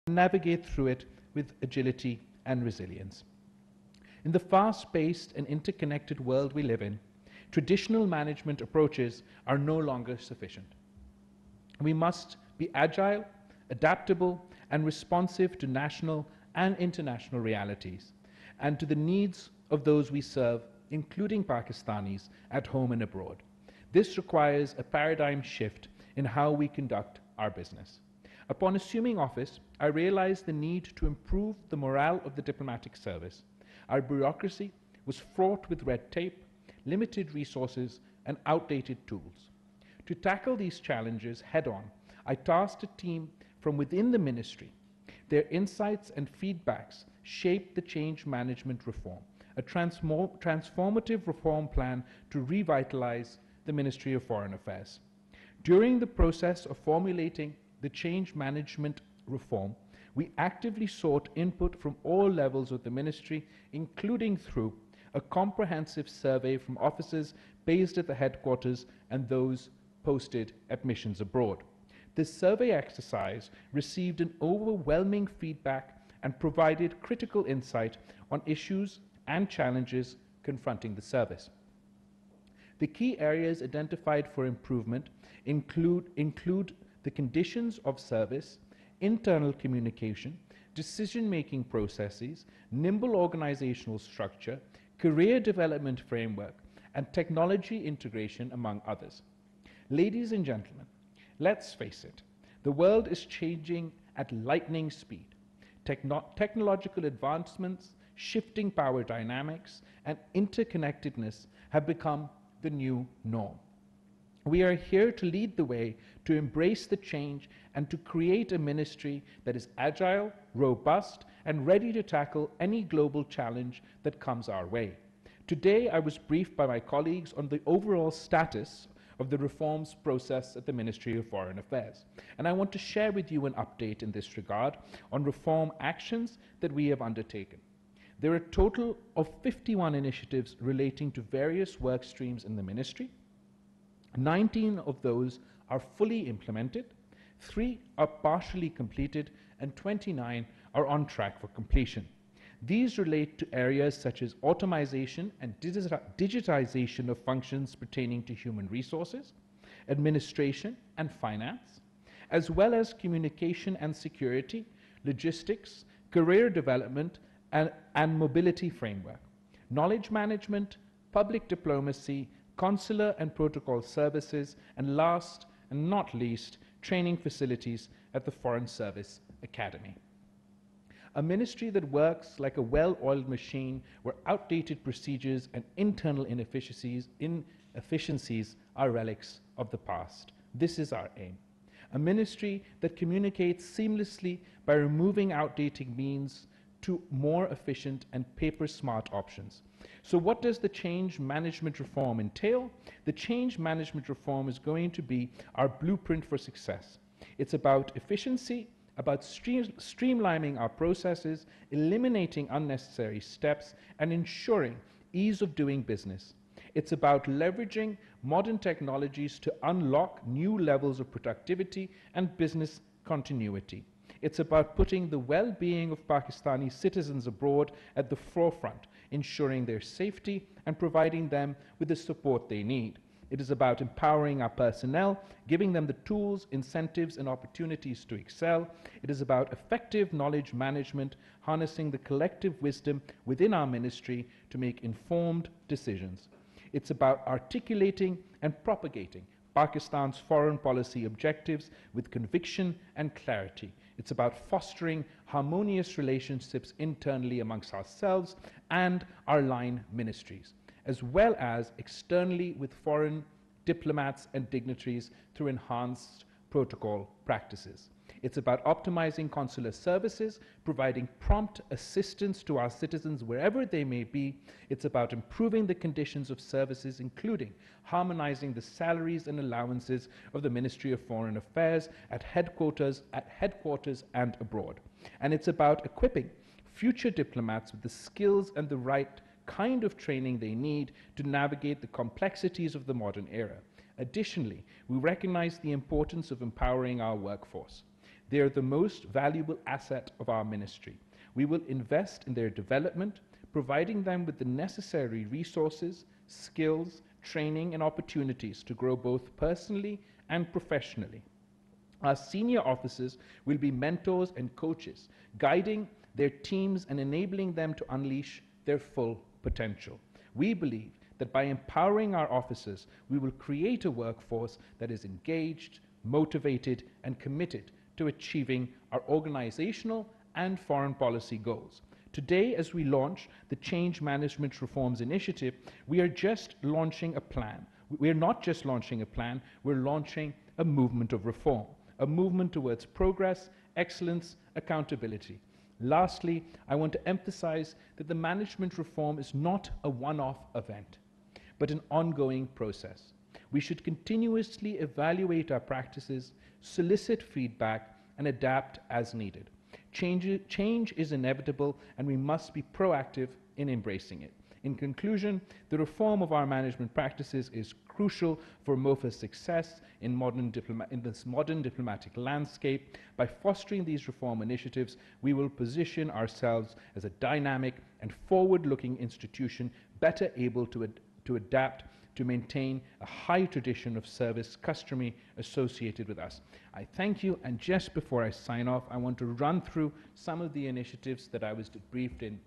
navigate through it with agility and resilience. In the fast-paced and interconnected world we live in, traditional management approaches are no longer sufficient. We must be agile, adaptable, and responsive to national and international realities, and to the needs of those we serve, including Pakistanis at home and abroad. This requires a paradigm shift in how we conduct our business. Upon assuming office, I realized the need to improve the morale of the diplomatic service. Our bureaucracy was fraught with red tape, limited resources, and outdated tools. To tackle these challenges head-on, I tasked a team from within the ministry. Their insights and feedbacks shaped the change management reform, a transformative reform plan to revitalize the Ministry of Foreign Affairs. During the process of formulating the change management reform, we actively sought input from all levels of the ministry, including through a comprehensive survey from officers based at the headquarters and those posted at missions abroad. This survey exercise received an overwhelming feedback and provided critical insight on issues and challenges confronting the service. The key areas identified for improvement include the conditions of service, internal communication, decision-making processes, nimble organizational structure, career development framework, and technology integration, among others. Ladies and gentlemen, let's face it, the world is changing at lightning speed. Technological advancements, shifting power dynamics, and interconnectedness have become the new norm. We are here to lead the way, to embrace the change, and to create a ministry that is agile, robust, and ready to tackle any global challenge that comes our way. Today, I was briefed by my colleagues on the overall status of the reforms process at the Ministry of Foreign Affairs, and I want to share with you an update in this regard on reform actions that we have undertaken. There are a total of 51 initiatives relating to various work streams in the ministry. 19 of those are fully implemented, 3 are partially completed, and 29 are on track for completion. These relate to areas such as automation and digitization of functions pertaining to human resources, administration and finance, as well as communication and security, logistics, career development, and mobility framework, knowledge management, public diplomacy, consular and protocol services, and last and not least, training facilities at the Foreign Service Academy. A ministry that works like a well-oiled machine where outdated procedures and internal inefficiencies are relics of the past. This is our aim. A ministry that communicates seamlessly by removing outdated means to more efficient and paper-smart options. So what does the change management reform entail? The change management reform is going to be our blueprint for success. It's about efficiency, about streamlining our processes, eliminating unnecessary steps, and ensuring ease of doing business. It's about leveraging modern technologies to unlock new levels of productivity and business continuity. It's about putting the well-being of Pakistani citizens abroad at the forefront, ensuring their safety and providing them with the support they need. It is about empowering our personnel, giving them the tools, incentives, and opportunities to excel. It is about effective knowledge management, harnessing the collective wisdom within our ministry to make informed decisions. It's about articulating and propagating Pakistan's foreign policy objectives with conviction and clarity. It's about fostering harmonious relationships internally amongst ourselves and our line ministries, as well as externally with foreign diplomats and dignitaries through enhanced protocol practices. It's about optimizing consular services, providing prompt assistance to our citizens wherever they may be. It's about improving the conditions of services, including harmonizing the salaries and allowances of the Ministry of Foreign Affairs at headquarters and abroad. And it's about equipping future diplomats with the skills and the right kind of training they need to navigate the complexities of the modern era. Additionally, we recognize the importance of empowering our workforce. They are the most valuable asset of our ministry. We will invest in their development, providing them with the necessary resources, skills, training, and opportunities to grow both personally and professionally. Our senior officers will be mentors and coaches, guiding their teams and enabling them to unleash their full potential. We believe that by empowering our officers, we will create a workforce that is engaged, motivated, and committed to achieving our organizational and foreign policy goals. Today, as we launch the Change Management Reforms Initiative, we are just launching a plan. We are not just launching a plan, we're launching a movement of reform, a movement towards progress, excellence, accountability. Lastly, I want to emphasize that the management reform is not a one-off event, but an ongoing process. We should continuously evaluate our practices, solicit feedback, and adapt as needed. Change is inevitable, and we must be proactive in embracing it. In conclusion, the reform of our management practices is crucial for MOFA's success in this modern diplomatic landscape. By fostering these reform initiatives, we will position ourselves as a dynamic and forward-looking institution, better able to adapt to maintain a high tradition of service customary associated with us. I thank you, and just before I sign off, I want to run through some of the initiatives that I was briefed in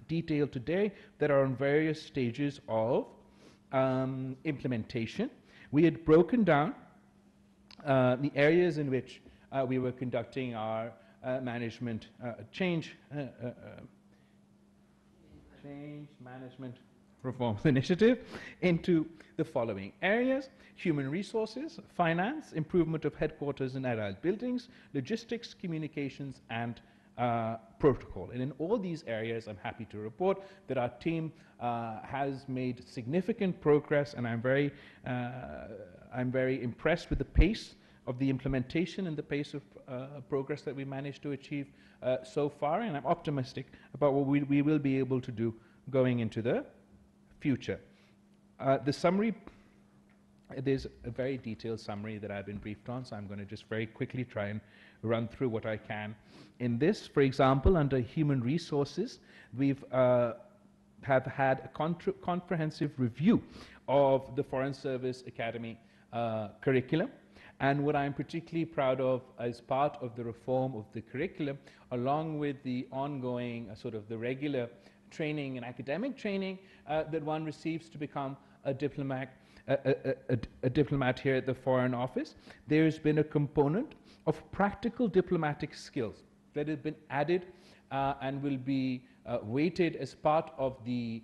detail today that are on various stages of implementation. We had broken down the areas in which we were conducting our management change management reforms initiative into the following areas: human resources, finance, improvement of headquarters and adult buildings, logistics, communications, and protocol. And in all these areas, I'm happy to report that our team has made significant progress, and I'm very impressed with the pace of the implementation and the pace of progress that we managed to achieve so far, and I'm optimistic about what we will be able to do going into the future. The summary, there's a very detailed summary that I've been briefed on, so I'm going to just very quickly try and run through what I can. In this, for example, under human resources, we've have had a comprehensive review of the Foreign Service Academy curriculum. And what I'm particularly proud of as part of the reform of the curriculum, along with the ongoing sort of the regular training and academic training that one receives to become a diplomat, a diplomat here at the Foreign Office, there's been a component of practical diplomatic skills that has been added and will be weighted as part of the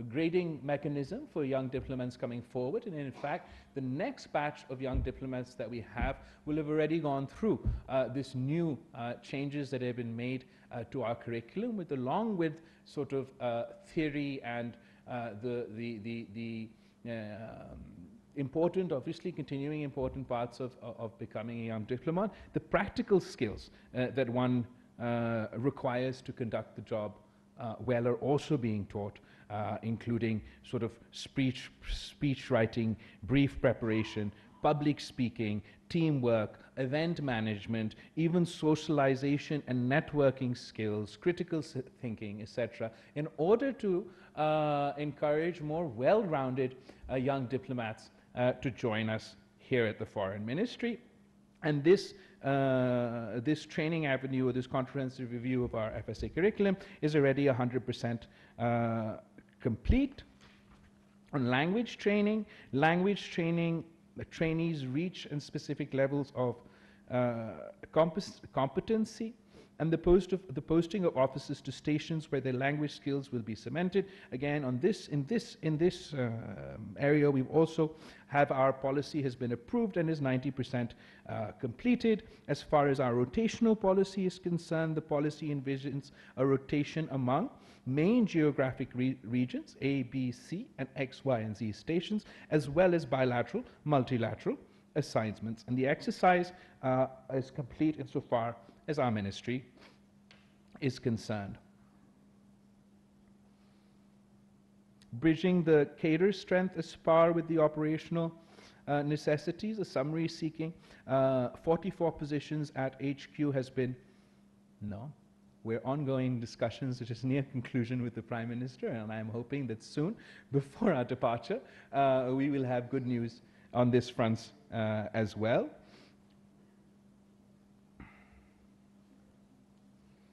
grading mechanism for young diplomats coming forward. And in fact, the next batch of young diplomats that we have will have already gone through this new changes that have been made to our curriculum, along with sort of theory and the important, obviously continuing important parts of becoming a young diplomat, the practical skills that one requires to conduct the job well are also being taught, including sort of speech writing, brief preparation, public speaking, teamwork, event management, even socialization and networking skills, critical thinking, etc., in order to encourage more well-rounded young diplomats to join us here at the Foreign Ministry. And this this training avenue, or this comprehensive review of our FSA curriculum, is already 100% complete. On language training, the trainees reach and specific levels of competency, and the posting of officers to stations where their language skills will be cemented. Again, on this, in this area, we've also have our policy has been approved and is 90% completed. As far as our rotational policy is concerned, the policy envisions a rotation among main geographic regions, A, B, C, and X, Y, and Z stations, as well as bilateral, multilateral assignments. And the exercise is complete insofar as our ministry is concerned. Bridging the cater strength as par with the operational necessities. A summary seeking 44 positions at HQ has been, no. We're ongoing discussions which is near conclusion with the Prime Minister, and I'm hoping that soon, before our departure, we will have good news on this front as well.